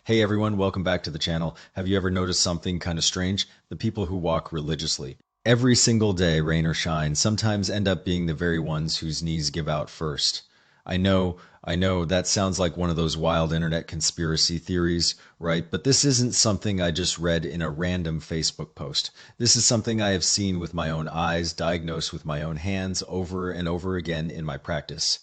Hey everyone, welcome back to the channel. Have you ever noticed something kind of strange? The people who walk religiously. Every single day, rain or shine, sometimes end up being the very ones whose knees give out first. I know, that sounds like one of those wild internet conspiracy theories, right? But this isn't something I just read in a random Facebook post. This is something I have seen with my own eyes, diagnosed with my own hands over and over again in my practice.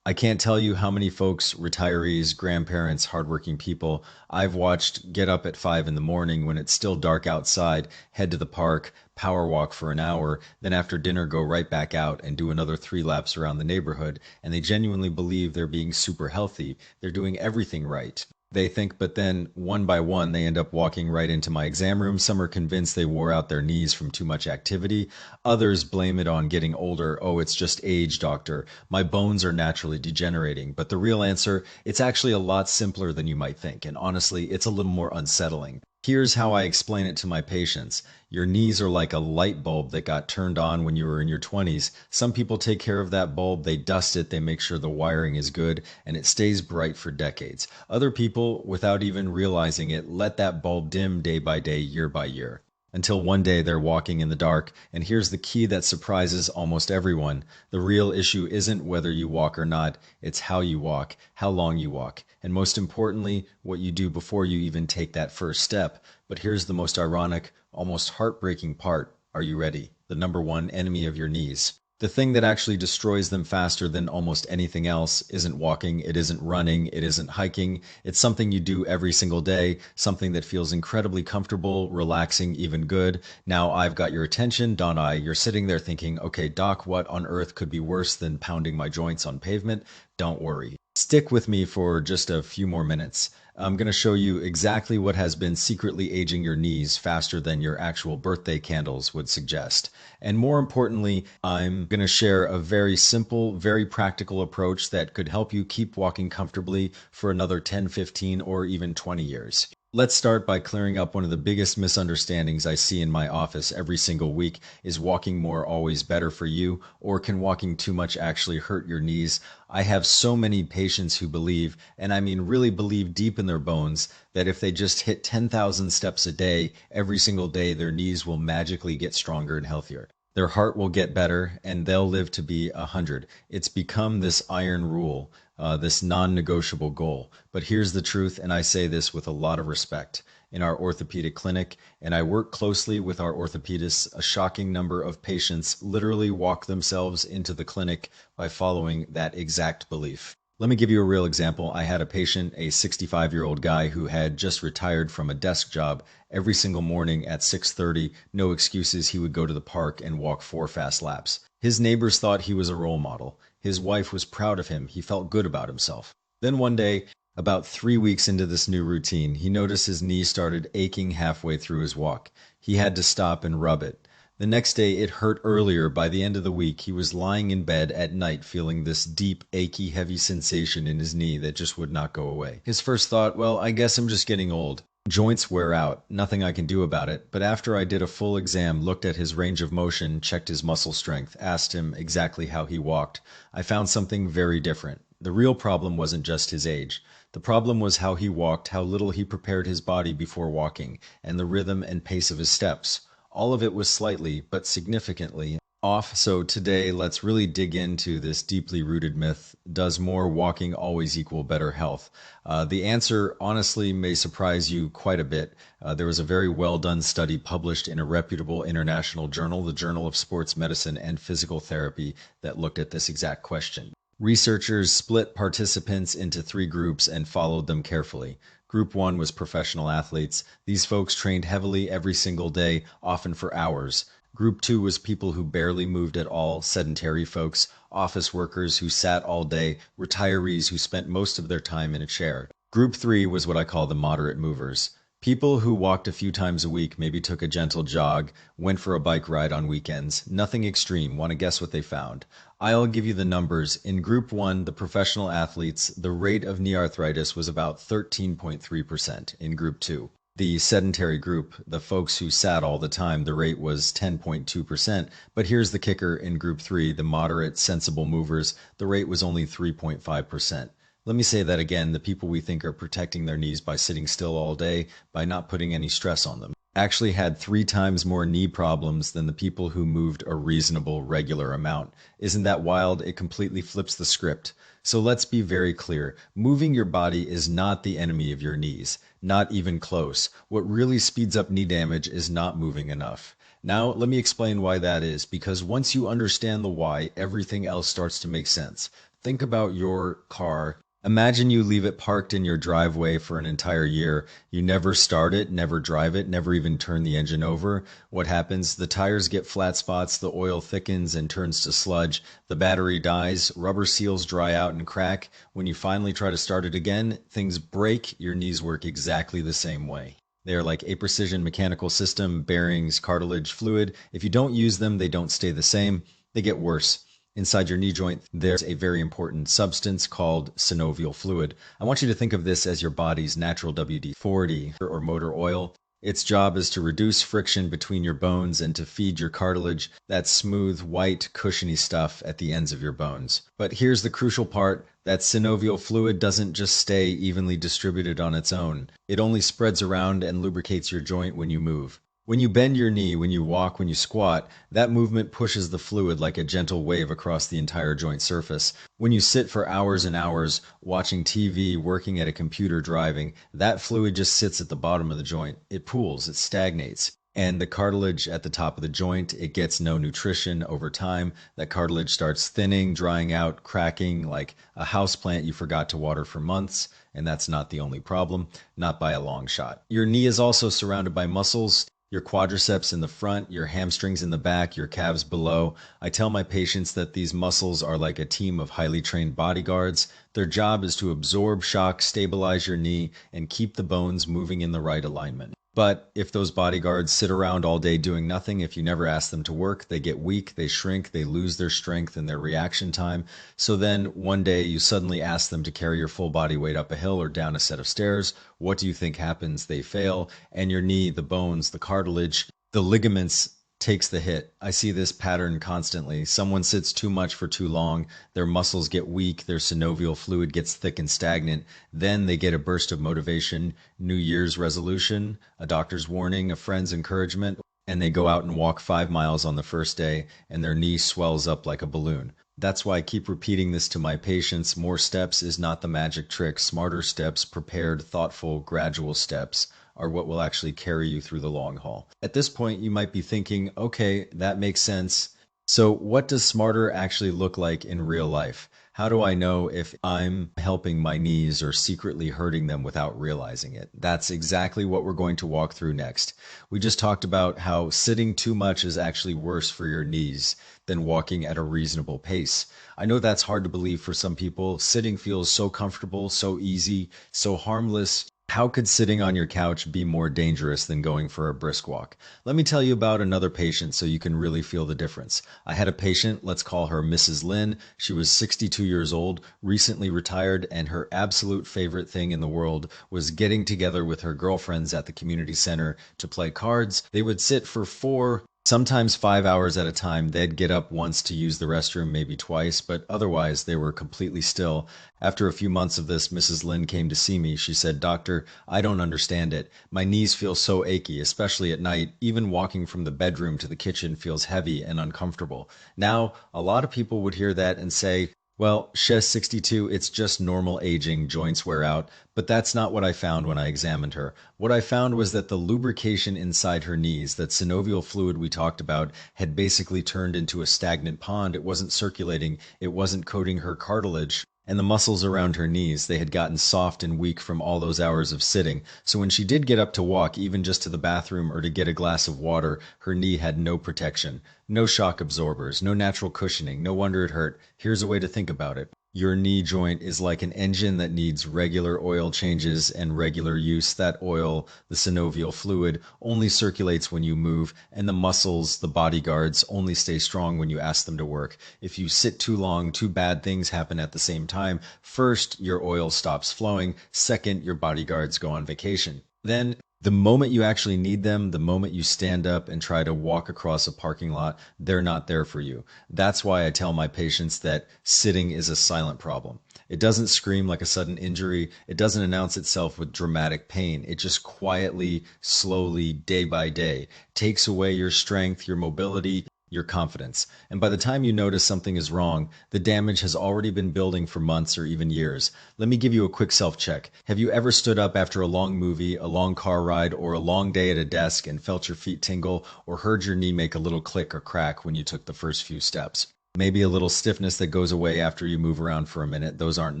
I can't tell you how many folks, retirees, grandparents, hardworking people I've watched get up at 5 in the morning when it's still dark outside, head to the park, power walk for an hour, then after dinner go right back out and do another 3 laps around the neighborhood, and they genuinely believe they're being super healthy. They're doing everything right. They think, but then one by one, they end up walking right into my exam room. Some are convinced they wore out their knees from too much activity. Others blame it on getting older. Oh, it's just age, doctor. My bones are naturally degenerating. But the real answer, it's actually a lot simpler than you might think. And honestly, it's a little more unsettling. Here's how I explain it to my patients. Your knees are like a light bulb that got turned on when you were in your 20s. Some people take care of that bulb, they dust it, they make sure the wiring is good, and it stays bright for decades. Other people, without even realizing it, let that bulb dim day by day, year by year. Until one day they're walking in the dark, and here's the key that surprises almost everyone. The real issue isn't whether you walk or not, it's how you walk, how long you walk, and most importantly, what you do before you even take that first step. But here's the most ironic, almost heartbreaking part. Are you ready? The number one enemy of your knees. The thing that actually destroys them faster than almost anything else isn't walking, it isn't running, it isn't hiking. It's something you do every single day, something that feels incredibly comfortable, relaxing, even good. Now I've got your attention, don't I? You're sitting there thinking, okay, doc, what on earth could be worse than pounding my joints on pavement? Don't worry. Stick with me for just a few more minutes. I'm going to show you exactly what has been secretly aging your knees faster than your actual birthday candles would suggest. And more importantly, I'm going to share a very simple, very practical approach that could help you keep walking comfortably for another 10, 15, or even 20 years. Let's start by clearing up one of the biggest misunderstandings I see in my office every single week. Is walking more always better for you, or can walking too much actually hurt your knees? I have so many patients who believe, and I mean really believe deep in their bones, that if they just hit 10,000 steps a day, every single day, their knees will magically get stronger and healthier. Their heart will get better and they'll live to be 100. It's become this iron rule, this non-negotiable goal. But here's the truth, and I say this with a lot of respect. In our orthopedic clinic, and I work closely with our orthopedists, a shocking number of patients literally walk themselves into the clinic by following that exact belief. Let me give you a real example. I had a patient, a 65-year-old guy who had just retired from a desk job. Every single morning at 6:30, no excuses, he would go to the park and walk 4 fast laps. His neighbors thought he was a role model. His wife was proud of him. He felt good about himself. Then one day, about 3 weeks into this new routine, he noticed his knee started aching halfway through his walk. He had to stop and rub it. The next day it hurt earlier. By the end of the week, he was lying in bed at night feeling this deep, achy, heavy sensation in his knee that just would not go away. His first thought, well, I guess I'm just getting old. Joints wear out, nothing I can do about it. But after I did a full exam, looked at his range of motion, checked his muscle strength, asked him exactly how he walked, I found something very different. The real problem wasn't just his age. The problem was how he walked, how little he prepared his body before walking, and the rhythm and pace of his steps. All of it was slightly, but significantly off. So today, let's really dig into this deeply rooted myth. Does more walking always equal better health? The answer, honestly, may surprise you quite a bit. There was a very well done study published in a reputable international journal, the Journal of Sports Medicine and Physical Therapy, that looked at this exact question. Researchers split participants into 3 groups and followed them carefully. Group 1 was professional athletes. These folks trained heavily every single day, often for hours. Group 2 was people who barely moved at all, sedentary folks, office workers who sat all day, retirees who spent most of their time in a chair. Group 3 was what I call the moderate movers. People who walked a few times a week, maybe took a gentle jog, went for a bike ride on weekends. Nothing extreme. Want to guess what they found? I'll give you the numbers. In Group 1, the professional athletes, the rate of knee arthritis was about 13.3%. In Group 2, the sedentary group, the folks who sat all the time, the rate was 10.2%. But here's the kicker. In Group 3, the moderate, sensible movers, the rate was only 3.5%. Let me say that again. The people we think are protecting their knees by sitting still all day, by not putting any stress on them, actually had 3 times more knee problems than the people who moved a reasonable, regular amount. Isn't that wild? It completely flips the script. So let's be very clear. Moving your body is not the enemy of your knees, not even close. What really speeds up knee damage is not moving enough. Now, let me explain why that is, because once you understand the why, everything else starts to make sense. Think about your car. Imagine you leave it parked in your driveway for an entire year. You never start it, never drive it, never even turn the engine over. What happens? The tires get flat spots, the oil thickens and turns to sludge, the battery dies, rubber seals dry out and crack. When you finally try to start it again, things break. Your knees work exactly the same way. They are like a precision mechanical system, bearings, cartilage, fluid. If you don't use them, they don't stay the same. They get worse. Inside your knee joint, there's a very important substance called synovial fluid. I want you to think of this as your body's natural WD-40 or motor oil. Its job is to reduce friction between your bones and to feed your cartilage, that smooth, white, cushiony stuff at the ends of your bones. But here's the crucial part. That synovial fluid doesn't just stay evenly distributed on its own. It only spreads around and lubricates your joint when you move. When you bend your knee, when you walk, when you squat, that movement pushes the fluid like a gentle wave across the entire joint surface. When you sit for hours and hours watching TV, working at a computer, driving, that fluid just sits at the bottom of the joint. It pools, it stagnates. And the cartilage at the top of the joint, it gets no nutrition over time. That cartilage starts thinning, drying out, cracking like a houseplant you forgot to water for months. And that's not the only problem, not by a long shot. Your knee is also surrounded by muscles. Your quadriceps in the front, your hamstrings in the back, your calves below. I tell my patients that these muscles are like a team of highly trained bodyguards. Their job is to absorb shock, stabilize your knee, and keep the bones moving in the right alignment. But if those bodyguards sit around all day doing nothing, if you never ask them to work, they get weak, they shrink, they lose their strength and their reaction time. So then one day you suddenly ask them to carry your full body weight up a hill or down a set of stairs. What do you think happens? They fail, and your knee, the bones, the cartilage, the ligaments takes the hit. I see this pattern constantly. Someone sits too much for too long, their muscles get weak, their synovial fluid gets thick and stagnant. Then they get a burst of motivation, New Year's resolution, a doctor's warning, a friend's encouragement, and they go out and walk 5 miles on the first day, and their knee swells up like a balloon. That's why I keep repeating this to my patients. More steps is not the magic trick. Smarter steps, prepared, thoughtful, gradual steps are what will actually carry you through the long haul. At this point, you might be thinking, okay, that makes sense. So what does smarter actually look like in real life? How do I know if I'm helping my knees or secretly hurting them without realizing it? That's exactly what we're going to walk through next. We just talked about how sitting too much is actually worse for your knees than walking at a reasonable pace. I know that's hard to believe for some people. Sitting feels so comfortable, so easy, so harmless. How could sitting on your couch be more dangerous than going for a brisk walk? Let me tell you about another patient so you can really feel the difference. I had a patient, let's call her Mrs. Lynn. She was 62 years old, recently retired, and her absolute favorite thing in the world was getting together with her girlfriends at the community center to play cards. They would sit for 4, sometimes 5 hours at a time. They'd get up once to use the restroom, maybe twice, but otherwise they were completely still. After a few months of this, Mrs. Lynn came to see me. She said, "Doctor, I don't understand it. My knees feel so achy, especially at night. Even walking from the bedroom to the kitchen feels heavy and uncomfortable." Now, a lot of people would hear that and say, well, she's 62, it's just normal aging, joints wear out. But that's not what I found when I examined her. What I found was that the lubrication inside her knees, that synovial fluid we talked about, had basically turned into a stagnant pond. It wasn't circulating, it wasn't coating her cartilage. And the muscles around her knees, they had gotten soft and weak from all those hours of sitting. So when she did get up to walk, even just to the bathroom or to get a glass of water, her knee had no protection, no shock absorbers, no natural cushioning. No wonder it hurt. Here's a way to think about it. Your knee joint is like an engine that needs regular oil changes and regular use. That oil, the synovial fluid, only circulates when you move, and the muscles, the bodyguards, only stay strong when you ask them to work. If you sit too long, two bad things happen at the same time. First, your oil stops flowing. Second, your bodyguards go on vacation. Then The moment you actually need them, the moment you stand up and try to walk across a parking lot, they're not there for you. That's why I tell my patients that sitting is a silent problem. It doesn't scream like a sudden injury. It doesn't announce itself with dramatic pain. It just quietly, slowly, day by day, takes away your strength, your mobility, your confidence. And by the time you notice something is wrong, the damage has already been building for months or even years. Let me give you a quick self check. Have you ever stood up after a long movie, a long car ride, or a long day at a desk and felt your feet tingle or heard your knee make a little click or crack when you took the first few steps? Maybe a little stiffness that goes away after you move around for a minute. Those aren't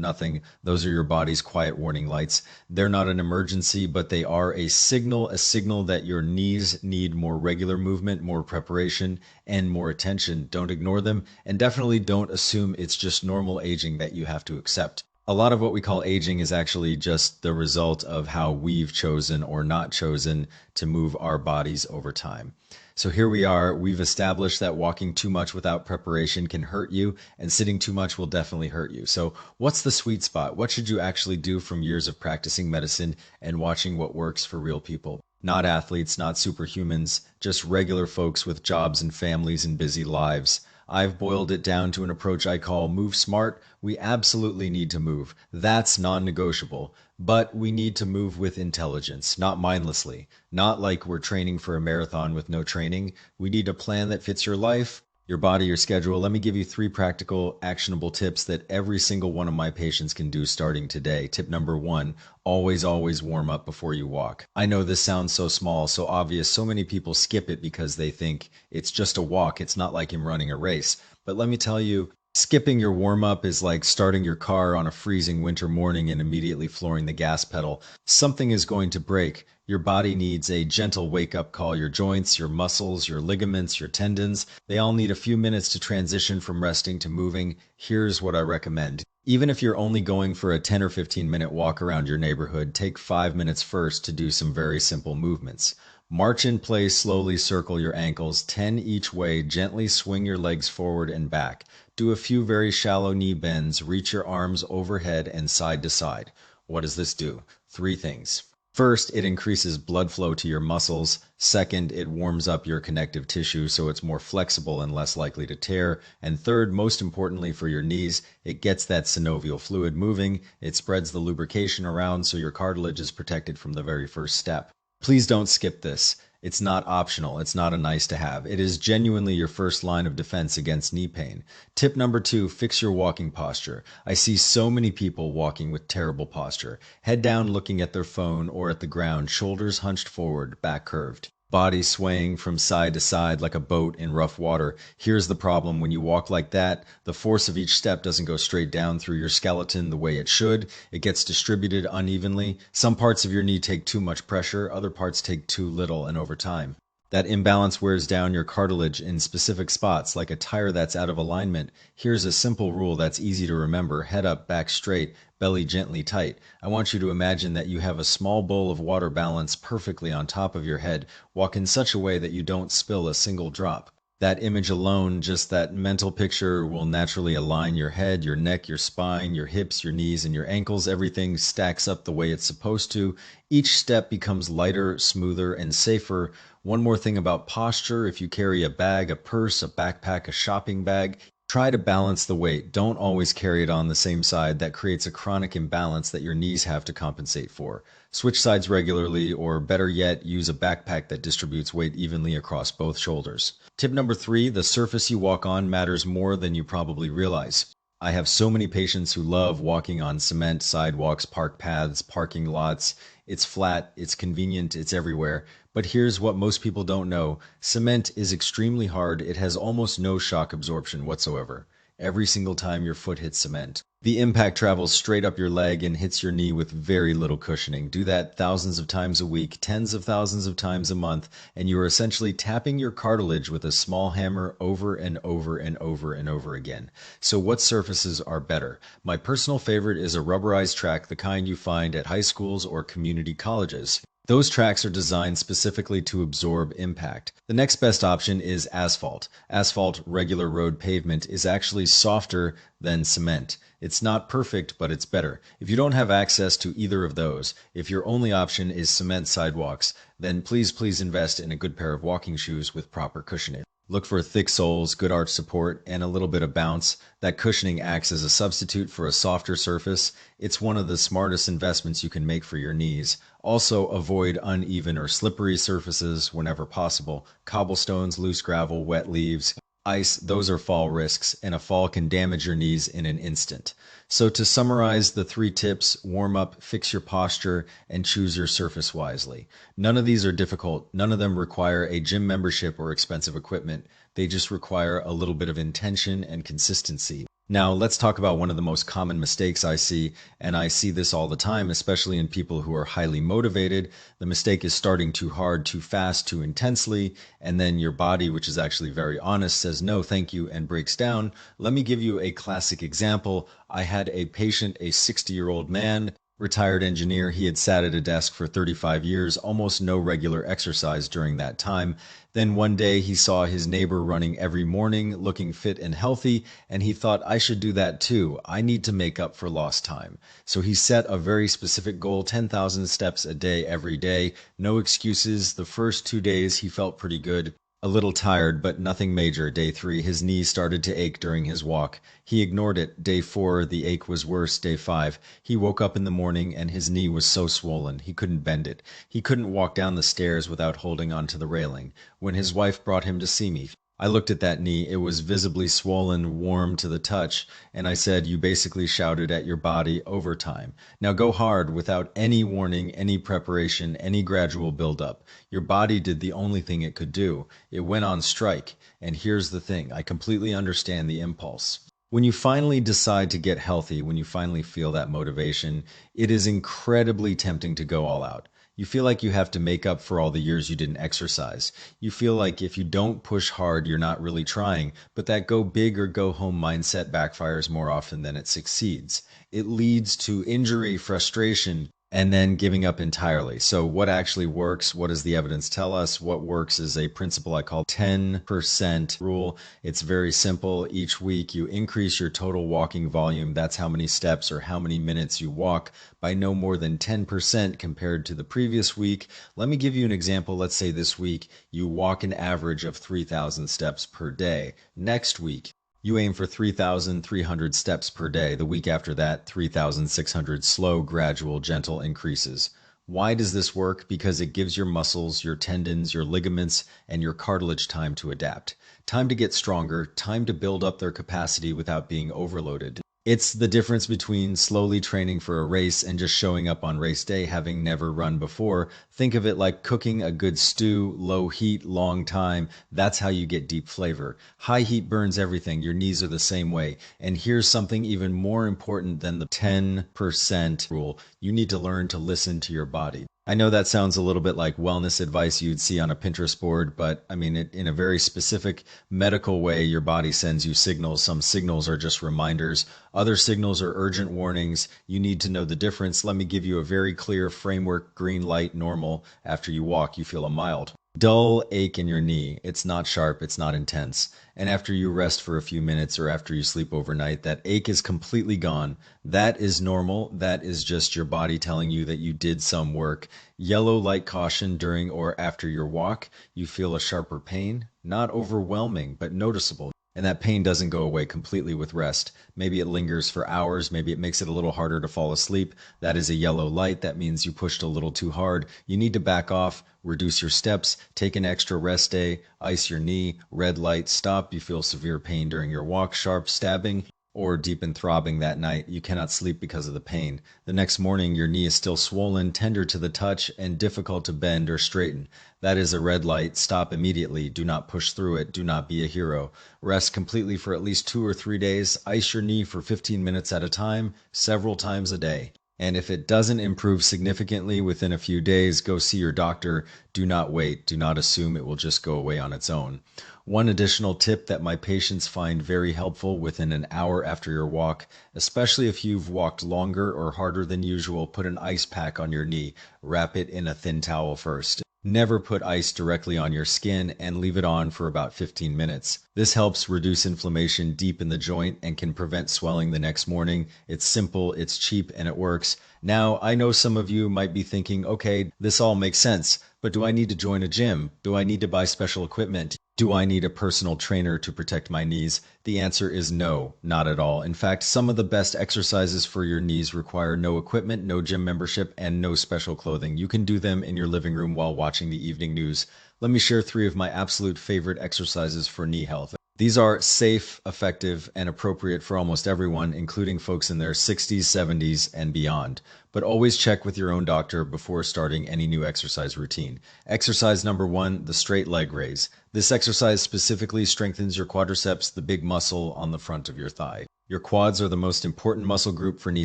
nothing. Those are your body's quiet warning lights. They're not an emergency, but they are a signal that your knees need more regular movement, more preparation, and more attention. Don't ignore them, and definitely don't assume it's just normal aging that you have to accept. A lot of what we call aging is actually just the result of how we've chosen or not chosen to move our bodies over time. So here we are, we've established that walking too much without preparation can hurt you, and sitting too much will definitely hurt you. So what's the sweet spot? What should you actually do from years of practicing medicine and watching what works for real people? Not athletes, not superhumans, just regular folks with jobs and families and busy lives. I've boiled it down to an approach I call move smart. We absolutely need to move. That's non-negotiable. But we need to move with intelligence, not mindlessly. Not like we're training for a marathon with no training. We need a plan that fits your life, your body, your schedule. Let me give you 3 practical, actionable tips that every single one of my patients can do starting today. Tip number 1, always warm up before you walk. I know this sounds so small, so obvious. So many people skip it because they think it's just a walk. It's not like I'm running a race. But let me tell you, skipping your warm up is like starting your car on a freezing winter morning and immediately flooring the gas pedal. Something is going to break. Your body needs a gentle wake up call. Your joints, your muscles, your ligaments, your tendons, they all need a few minutes to transition from resting to moving. Here's what I recommend. Even if you're only going for a 10 or 15-minute walk around your neighborhood, take 5 minutes first to do some very simple movements. March in place, slowly circle your ankles, 10 each way, gently swing your legs forward and back. Do a few very shallow knee bends, reach your arms overhead and side to side. What does this do? 3 things. First, it increases blood flow to your muscles. Second, it warms up your connective tissue so it's more flexible and less likely to tear. And third, most importantly for your knees, it gets that synovial fluid moving. It spreads the lubrication around so your cartilage is protected from the very first step. Please don't skip this. It's not optional. It's not a nice to have. It is genuinely your first line of defense against knee pain. Tip number 2, fix your walking posture. I see so many people walking with terrible posture. Head down looking at their phone or at the ground, shoulders hunched forward, back curved. Body swaying from side to side like a boat in rough water. Here's the problem. When you walk like that, the force of each step doesn't go straight down through your skeleton the way it should. It gets distributed unevenly. Some parts of your knee take too much pressure, other parts take too little, and over time, that imbalance wears down your cartilage in specific spots, like a tire that's out of alignment. Here's a simple rule that's easy to remember. Head up, back straight, belly gently tight. I want you to imagine that you have a small bowl of water balanced perfectly on top of your head. Walk in such a way that you don't spill a single drop. That image alone, just that mental picture, will naturally align your head, your neck, your spine, your hips, your knees, and your ankles. Everything stacks up the way it's supposed to. Each step becomes lighter, smoother, and safer. One more thing about posture: if you carry a bag, a purse, a backpack, a shopping bag, try to balance the weight. Don't always carry it on the same side. That creates a chronic imbalance that your knees have to compensate for. Switch sides regularly, or better yet, use a backpack that distributes weight evenly across both shoulders. Tip number 3, the surface you walk on matters more than you probably realize. I have so many patients who love walking on cement, sidewalks, park paths, parking lots. It's flat, it's convenient, it's everywhere. But here's what most people don't know. Cement is extremely hard. It has almost no shock absorption whatsoever. Every single time your foot hits cement, the impact travels straight up your leg and hits your knee with very little cushioning. Do that thousands of times a week, tens of thousands of times a month, and you are essentially tapping your cartilage with a small hammer over and over and over and over again. So what surfaces are better? My personal favorite is a rubberized track, the kind you find at high schools or community colleges. Those tracks are designed specifically to absorb impact. The next best option is asphalt. Asphalt, regular road pavement, is actually softer than cement. It's not perfect, but it's better. If you don't have access to either of those, if your only option is cement sidewalks, then please invest in a good pair of walking shoes with proper cushioning. Look for thick soles, good arch support, and a little bit of bounce. That cushioning acts as a substitute for a softer surface. It's one of the smartest investments you can make for your knees. Also, avoid uneven or slippery surfaces whenever possible. Cobblestones, loose gravel, wet leaves, ice, those are fall risks, and a fall can damage your knees in an instant. So to summarize the 3 tips, warm up, fix your posture, and choose your surface wisely. None of these are difficult. None of them require a gym membership or expensive equipment. They just require a little bit of intention and consistency. Now, let's talk about one of the most common mistakes I see, and I see this all the time, especially in people who are highly motivated. The mistake is starting too hard, too fast, too intensely, and then your body, which is actually very honest, says no, thank you, and breaks down. Let me give you a classic example. I had a patient, a 60-year-old man, retired engineer. He had sat at a desk for 35 years, almost no regular exercise during that time. Then one day he saw his neighbor running every morning, looking fit and healthy, and he thought, I should do that too. I need to make up for lost time. So he set a very specific goal, 10,000 steps a day every day. No excuses. The first 2 days he felt pretty good. A little tired, but nothing major. Day 3, his knees started to ache during his walk. He ignored it. Day 4, the ache was worse. Day 5, he woke up in the morning and his knee was so swollen he couldn't bend it. He couldn't walk down the stairs without holding onto the railing. When his wife brought him to see me, I looked at that knee. It was visibly swollen, warm to the touch, and I said, you basically shouted at your body overtime. Now go hard without any warning, any preparation, any gradual buildup. Your body did the only thing it could do. It went on strike. And here's the thing, I completely understand the impulse. When you finally decide to get healthy, when you finally feel that motivation, it is incredibly tempting to go all out. You feel like you have to make up for all the years you didn't exercise. You feel like if you don't push hard, you're not really trying, but that go big or go home mindset backfires more often than it succeeds. It leads to injury, frustration, and then giving up entirely. So what actually works? What does the evidence tell us? What works is a principle I call 10% rule. It's very simple. Each week you increase your total walking volume. That's how many steps or how many minutes you walk by no more than 10% compared to the previous week. Let me give you an example. Let's say this week you walk an average of 3,000 steps per day. Next week, you aim for 3,300 steps per day. The week after that, 3,600 slow, gradual, gentle increases. Why does this work? Because it gives your muscles, your tendons, your ligaments, and your cartilage time to adapt. Time to get stronger, time to build up their capacity without being overloaded. It's the difference between slowly training for a race and just showing up on race day having never run before. Think of it like cooking a good stew, low heat, long time. That's how you get deep flavor. High heat burns everything. Your knees are the same way. And here's something even more important than the 10% rule. You need to learn to listen to your body. I know that sounds a little bit like wellness advice you'd see on a Pinterest board, but I mean, in a very specific medical way, your body sends you signals. Some signals are just reminders. Other signals are urgent warnings. You need to know the difference. Let me give you a very clear framework. Green light, normal. After you walk, you feel a mild dull ache in your knee. It's not sharp, it's not intense. And after you rest for a few minutes or after you sleep overnight, that ache is completely gone. That is normal. That is just your body telling you that you did some work. Yellow light caution during or after your walk. You feel a sharper pain, not overwhelming, but noticeable. And that pain doesn't go away completely with rest. Maybe it lingers for hours. Maybe it makes it a little harder to fall asleep. That is a yellow light. That means you pushed a little too hard. You need to back off, reduce your steps, take an extra rest day, ice your knee, red light, stop. You feel severe pain during your walk, sharp stabbing, or deep and throbbing that night. You cannot sleep because of the pain. The next morning, your knee is still swollen, tender to the touch, and difficult to bend or straighten. That is a red light. Stop immediately. Do not push through it. Do not be a hero. Rest completely for at least 2 or 3 days. Ice your knee for 15 minutes at a time, several times a day. And if it doesn't improve significantly within a few days, go see your doctor. Do not wait. Do not assume it will just go away on its own. One additional tip that my patients find very helpful within an hour after your walk, especially if you've walked longer or harder than usual, put an ice pack on your knee. Wrap it in a thin towel first. Never put ice directly on your skin and leave it on for about 15 minutes. This helps reduce inflammation deep in the joint and can prevent swelling the next morning. It's simple, it's cheap, and it works. Now, I know some of you might be thinking, okay, this all makes sense, but do I need to join a gym? Do I need to buy special equipment? Do I need a personal trainer to protect my knees? The answer is no, not at all. In fact, some of the best exercises for your knees require no equipment, no gym membership, and no special clothing. You can do them in your living room while watching the evening news. Let me share 3 of my absolute favorite exercises for knee health. These are safe, effective, and appropriate for almost everyone, including folks in their 60s, 70s, and beyond. But always check with your own doctor before starting any new exercise routine. Exercise number 1, the straight leg raise. This exercise specifically strengthens your quadriceps, the big muscle on the front of your thigh. Your quads are the most important muscle group for knee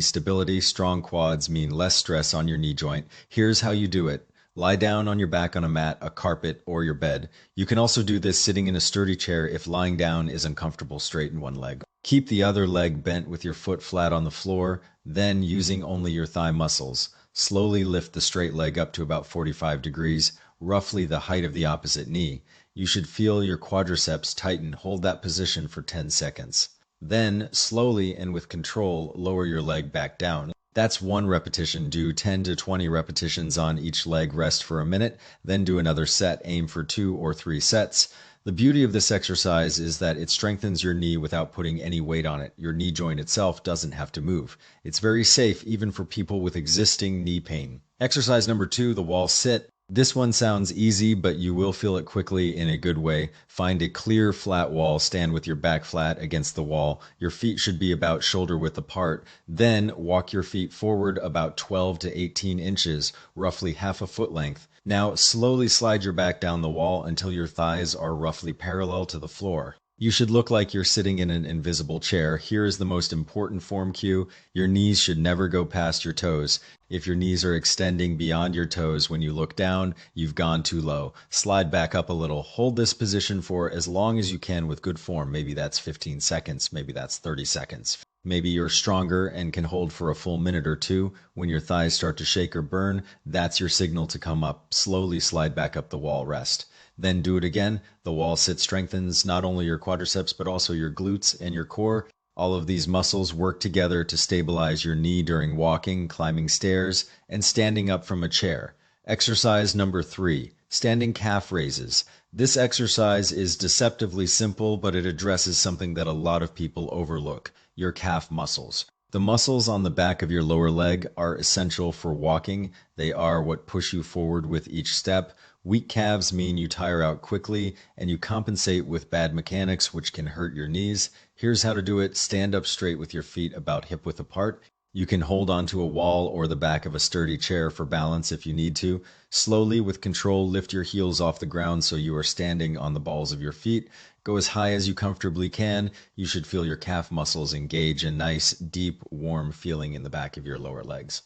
stability. Strong quads mean less stress on your knee joint. Here's how you do it. Lie down on your back on a mat, a carpet, or your bed. You can also do this sitting in a sturdy chair if lying down is uncomfortable. Straighten one leg. Keep the other leg bent with your foot flat on the floor, then using only your thigh muscles. Slowly lift the straight leg up to about 45 degrees, roughly the height of the opposite knee. You should feel your quadriceps tighten. Hold that position for 10 seconds. Then, slowly and with control, lower your leg back down. That's 1 repetition. Do 10 to 20 repetitions on each leg, rest for a minute, then do another set. Aim for 2 or 3 sets. The beauty of this exercise is that it strengthens your knee without putting any weight on it. Your knee joint itself doesn't have to move. It's very safe even for people with existing knee pain. Exercise number 2, the wall sit. This one sounds easy, but you will feel it quickly in a good way. Find a clear, flat wall. Stand with your back flat against the wall. Your feet should be about shoulder width apart. Then walk your feet forward about 12 to 18 inches, roughly half a foot length. Now slowly slide your back down the wall until your thighs are roughly parallel to the floor. You should look like you're sitting in an invisible chair. Here is the most important form cue. Your knees should never go past your toes. If your knees are extending beyond your toes when you look down, you've gone too low. Slide back up a little. Hold this position for as long as you can with good form. Maybe that's 15 seconds. Maybe that's 30 seconds. Maybe you're stronger and can hold for a full minute or 2. When your thighs start to shake or burn, that's your signal to come up. Slowly slide back up the wall, rest. Then do it again. The wall sit strengthens not only your quadriceps, but also your glutes and your core. All of these muscles work together to stabilize your knee during walking, climbing stairs, and standing up from a chair. Exercise number 3, standing calf raises. This exercise is deceptively simple, but it addresses something that a lot of people overlook, your calf muscles. The muscles on the back of your lower leg are essential for walking. They are what push you forward with each step. Weak calves mean you tire out quickly and you compensate with bad mechanics, which can hurt your knees. Here's how to do it. Stand up straight with your feet about hip width apart. You can hold onto a wall or the back of a sturdy chair for balance if you need to. Slowly, with control, lift your heels off the ground so you are standing on the balls of your feet. Go as high as you comfortably can. You should feel your calf muscles engage, a nice, deep, warm feeling in the back of your lower legs.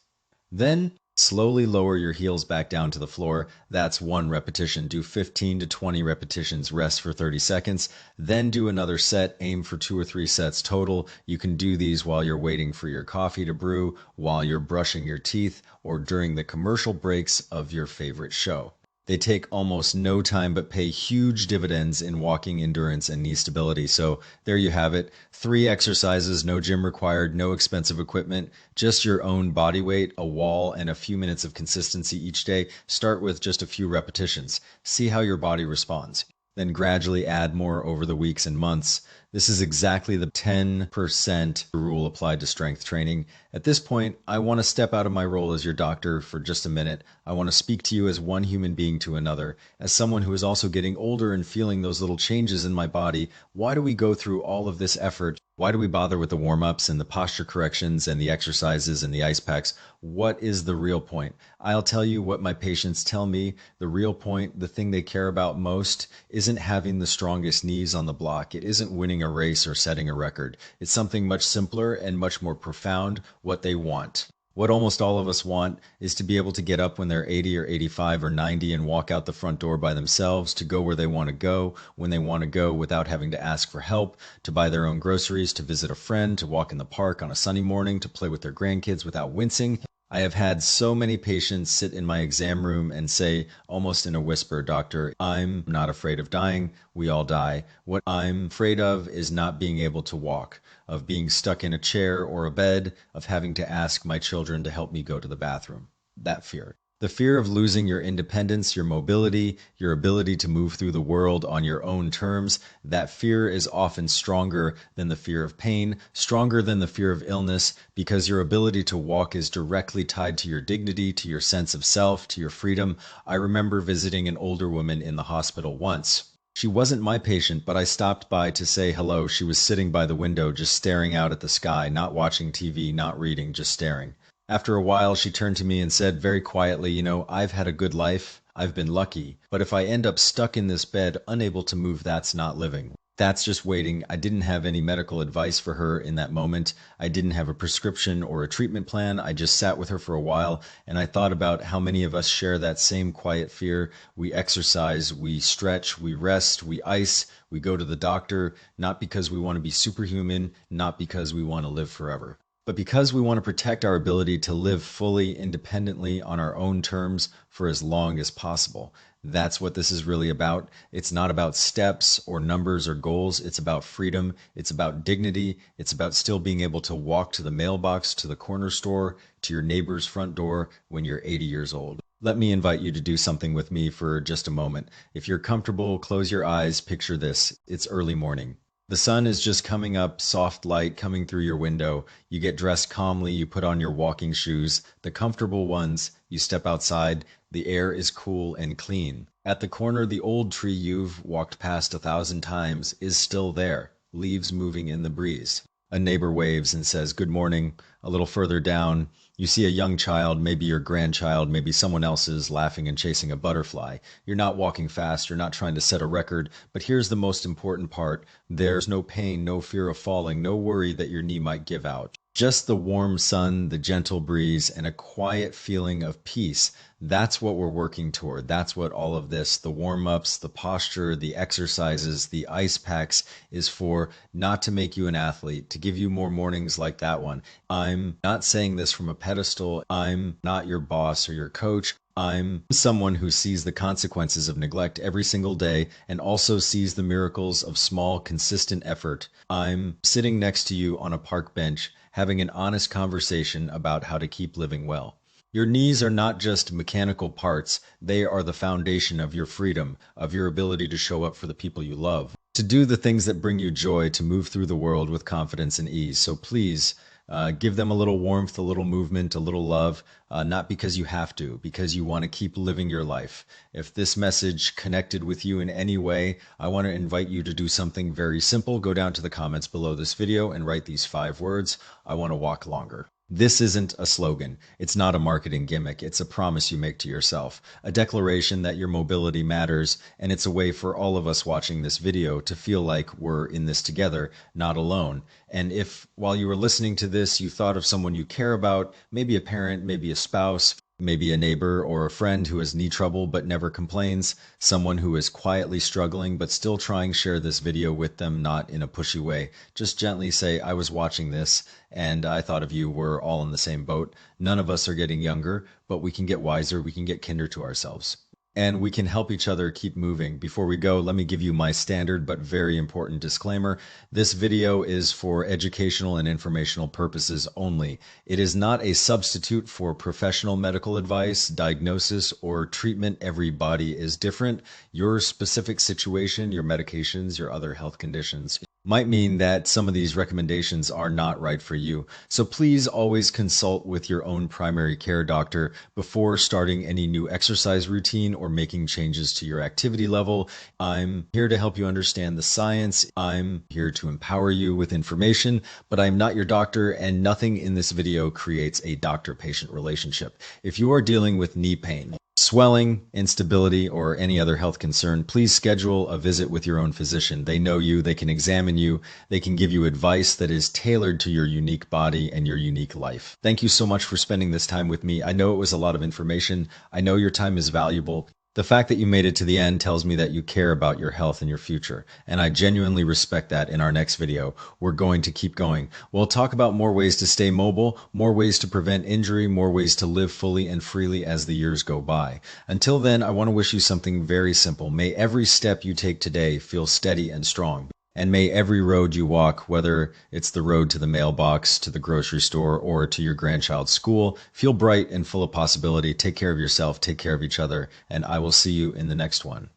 Then, slowly lower your heels back down to the floor. That's 1 repetition. Do 15 to 20 repetitions. Rest for 30 seconds. Then do another set. Aim for 2 or 3 sets total. You can do these while you're waiting for your coffee to brew, while you're brushing your teeth, or during the commercial breaks of your favorite show. They take almost no time but pay huge dividends in walking endurance and knee stability. So there you have it. 3 exercises, no gym required, no expensive equipment, just your own body weight, a wall, and a few minutes of consistency each day. Start with just a few repetitions. See how your body responds. Then gradually add more over the weeks and months. This is exactly the 10% rule applied to strength training. At this point, I want to step out of my role as your doctor for just a minute. I want to speak to you as one human being to another, as someone who is also getting older and feeling those little changes in my body. Why do we go through all of this effort? Why do we bother with the warm-ups and the posture corrections and the exercises and the ice packs? What is the real point? I'll tell you what my patients tell me. The real point, the thing they care about most, isn't having the strongest knees on the block. It isn't winning a race or setting a record. It's something much simpler and much more profound, what they want. What almost all of us want is to be able to get up when they're 80 or 85 or 90 and walk out the front door by themselves, to go where they want to go, when they want to go without having to ask for help, to buy their own groceries, to visit a friend, to walk in the park on a sunny morning, to play with their grandkids without wincing. I have had so many patients sit in my exam room and say, almost in a whisper, "Doctor, I'm not afraid of dying. We all die. What I'm afraid of is not being able to walk, of being stuck in a chair or a bed, of having to ask my children to help me go to the bathroom." That fear. The fear of losing your independence, your mobility, your ability to move through the world on your own terms, that fear is often stronger than the fear of pain, stronger than the fear of illness, because your ability to walk is directly tied to your dignity, to your sense of self, to your freedom. I remember visiting an older woman in the hospital once. She wasn't my patient, but I stopped by to say hello. She was sitting by the window, just staring out at the sky, not watching TV, not reading, just staring. After a while, she turned to me and said very quietly, "I've had a good life. I've been lucky. But if I end up stuck in this bed, unable to move, that's not living. That's just waiting." I didn't have any medical advice for her in that moment. I didn't have a prescription or a treatment plan. I just sat with her for a while, and I thought about how many of us share that same quiet fear. We exercise, we stretch, we rest, we ice, we go to the doctor, not because we want to be superhuman, not because we want to live forever, but because we want to protect our ability to live fully, independently, on our own terms for as long as possible. That's what this is really about. It's not about steps or numbers or goals. It's about freedom. It's about dignity. It's about still being able to walk to the mailbox, to the corner store, to your neighbor's front door when you're 80 years old. Let me invite you to do something with me for just a moment. If you're comfortable, close your eyes. Picture this. It's early morning. The sun is just coming up, soft light coming through your window. You get dressed calmly, you put on your walking shoes, the comfortable ones, you step outside, the air is cool and clean. At the corner, the old tree you've walked past 1,000 times is still there, leaves moving in the breeze. A neighbor waves and says, "Good morning." A little further down, you see a young child, maybe your grandchild, maybe someone else's, laughing and chasing a butterfly. You're not walking fast, you're not trying to set a record, but here's the most important part. There's no pain, no fear of falling, no worry that your knee might give out. Just the warm sun, the gentle breeze, and a quiet feeling of peace. That's what we're working toward. That's what all of this, the warm-ups, the posture, the exercises, the ice packs, is for. Not to make you an athlete, to give you more mornings like that one. I'm not saying this from a pedestal. I'm not your boss or your coach. I'm someone who sees the consequences of neglect every single day and also sees the miracles of small, consistent effort. I'm sitting next to you on a park bench, having an honest conversation about how to keep living well. Your knees are not just mechanical parts. They are the foundation of your freedom, of your ability to show up for the people you love, to do the things that bring you joy, to move through the world with confidence and ease. So please, give them a little warmth, a little movement, a little love, not because you have to, because you want to keep living your life. If this message connected with you in any way, I want to invite you to do something very simple. Go down to the comments below this video and write these 5 words. I want to walk longer. This isn't a slogan. It's not a marketing gimmick. It's a promise you make to yourself, a declaration that your mobility matters, and it's a way for all of us watching this video to feel like we're in this together, not alone. And if, while you were listening to this, you thought of someone you care about, maybe a parent, maybe a spouse, maybe a neighbor or a friend who has knee trouble but never complains, someone who is quietly struggling but still trying, share this video with them, not in a pushy way. Just gently say, "I was watching this and I thought of you. We're all in the same boat. None of us are getting younger, but we can get wiser. We can get kinder to ourselves. And we can help each other keep moving." Before we go, let me give you my standard but very important disclaimer. This video is for educational and informational purposes only. It is not a substitute for professional medical advice, diagnosis, or treatment. Every body is different. Your specific situation, your medications, your other health conditions might mean that some of these recommendations are not right for you. So please always consult with your own primary care doctor before starting any new exercise routine or making changes to your activity level. I'm here to help you understand the science. I'm here to empower you with information, but I'm not your doctor, and nothing in this video creates a doctor-patient relationship. If you are dealing with knee pain, swelling, instability, or any other health concern, please schedule a visit with your own physician. They know you, they can examine you, they can give you advice that is tailored to your unique body and your unique life. Thank you so much for spending this time with me. I know it was a lot of information. I know your time is valuable. The fact that you made it to the end tells me that you care about your health and your future, and I genuinely respect that. In our next video, we're going to keep going. We'll talk about more ways to stay mobile, more ways to prevent injury, more ways to live fully and freely as the years go by. Until then, I want to wish you something very simple. May every step you take today feel steady and strong. And may every road you walk, whether it's the road to the mailbox, to the grocery store, or to your grandchild's school, feel bright and full of possibility. Take care of yourself, take care of each other, and I will see you in the next one.